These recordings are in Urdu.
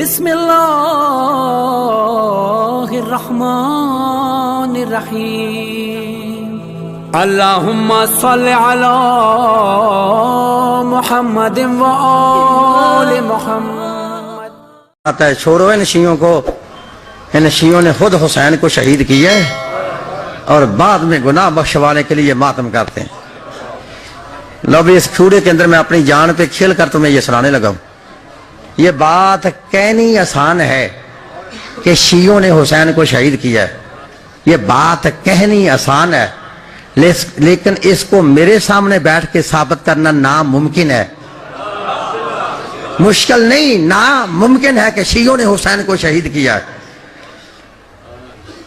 بسم اللہ الرحمن الرحیم اللہم صلی علی محمد و آل محمد۔ آتا ہے چھوڑو ان شیعوں کو، ان شیعوں نے خود حسین کو شہید کیا ہے اور بعد میں گناہ بخشوانے کے لیے ماتم کرتے ہیں۔ لو بھی اس کھوڑے کے اندر میں اپنی جان پہ کھیل کر تمہیں یہ سنانے لگا ہوں۔ یہ بات کہنی آسان ہے کہ شیعوں نے حسین کو شہید کیا ہے، یہ بات کہنی آسان ہے، لیکن اس کو میرے سامنے بیٹھ کے ثابت کرنا ناممکن ہے۔ مشکل نہیں، ناممکن ہے کہ شیعوں نے حسین کو شہید کیا ہے۔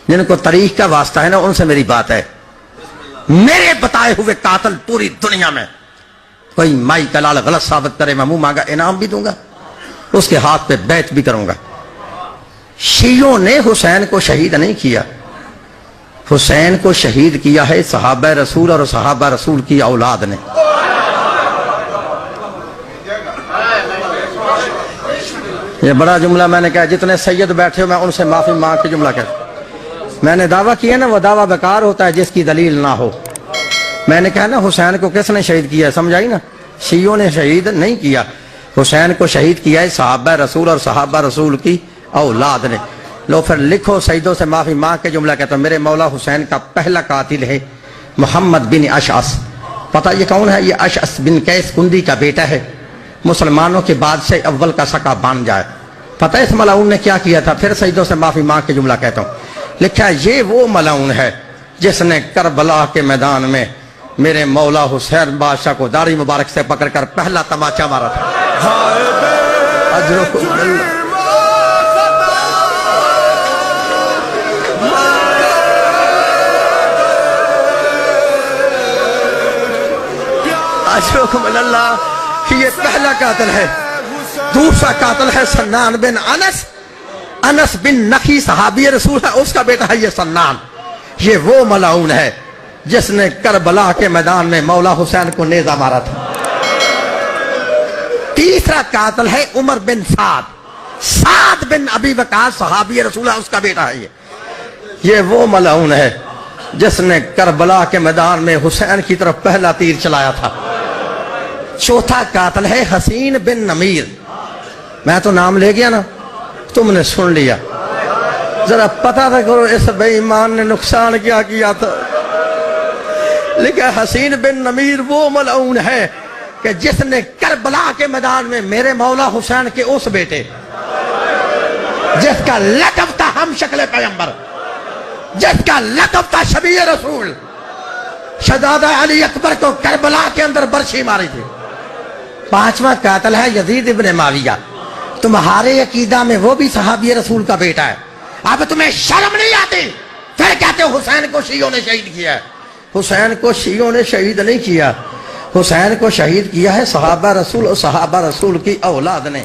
جن کو تاریخ کا واسطہ ہے نا، ان سے میری بات ہے، میرے بتائے ہوئے قاتل پوری دنیا میں کوئی مائی کلال غلط ثابت کرے، میں منہ مانگا انعام بھی دوں گا، اس کے ہاتھ پہ بیعت بھی کروں گا۔ شیعوں نے حسین کو شہید نہیں کیا، حسین کو شہید کیا ہے صحابہ رسول اور صحابہ رسول کی اولاد نے۔ یہ بڑا جملہ میں نے کہا، جتنے سید بیٹھے ہو میں ان سے معافی مانگ کے جملہ کہتا ہوں۔ میں نے دعویٰ کیا نا، وہ دعویٰ بیکار ہوتا ہے جس کی دلیل نہ ہو۔ میں نے کہا نا حسین کو کس نے شہید کیا ہے، سمجھائی نا؟ شیعوں نے شہید نہیں کیا، حسین کو شہید کیا ہے صحابہ رسول اور صحابہ رسول کی اولاد نے۔ لو پھر لکھو، سیدوں سے معافی مانگ کے جملہ کہتا ہوں، میرے مولا حسین کا پہلا قاتل ہے محمد بن اشعث۔ پتہ یہ کون ہے؟ یہ اشعث بن قیس کندی کا بیٹا ہے، مسلمانوں کے بادشاہ اول کا سکا بن جائے۔ پتہ اس ملعون نے کیا کیا تھا؟ پھر سیدوں سے معافی مانگ کے جملہ کہتا ہوں، لکھا یہ وہ ملعون ہے جس نے کربلا کے میدان میں میرے مولا حسین بادشاہ کو داڑھی مبارک سے پکڑ کر پہلا تماچا مارا تھا۔ اجرکم اللہ، اجرکم اللہ۔ یہ پہلا قاتل ہے۔ دوسرا قاتل ہے سنان بن انس، انس بن نخی صحابی رسول ہے، اس کا بیٹا ہے یہ سنان۔ یہ وہ ملعون ہے جس نے کربلا کے میدان میں مولا حسین کو نیزہ مارا تھا۔ تیسرا قاتل ہے عمر بن سعد، سعد بن ابی وقاص صحابی رسول ہے، اس کا بیٹا ہے یہ وہ ملعون ہے جس نے کربلا کے میدان میں حسین کی طرف پہلا تیر چلایا تھا۔ چوتھا قاتل ہے حسین بن نمیر۔ میں تو نام لے گیا نا، تم نے سن لیا، ذرا پتہ تھا کرو اس بے ایمان نے نقصان کیا کیا تھا۔ لیکن حسین بن نمیر وہ ملعون ہے کہ جس نے کربلا کے میدان میں میرے مولا حسین کے اس بیٹے جس کا لقب تھا ہم شکل پیغمبر، جس کا لقب تھا شبیہ رسول، شہزادہ علی اکبر کو کربلا کے اندر برچھی ماری تھی۔ پانچواں قاتل ہے یزید ابن معاویہ۔ تمہارے عقیدہ میں وہ بھی صحابی رسول کا بیٹا ہے، اب تمہیں شرم نہیں آتی؟ پھر کہتے ہو حسین کو شیعوں نے شہید کیا ہے۔ حسین کو شیعوں نے شہید نہیں کیا، حسین کو شہید کیا ہے صحابہ رسول اور صحابہ رسول کی اولاد نے۔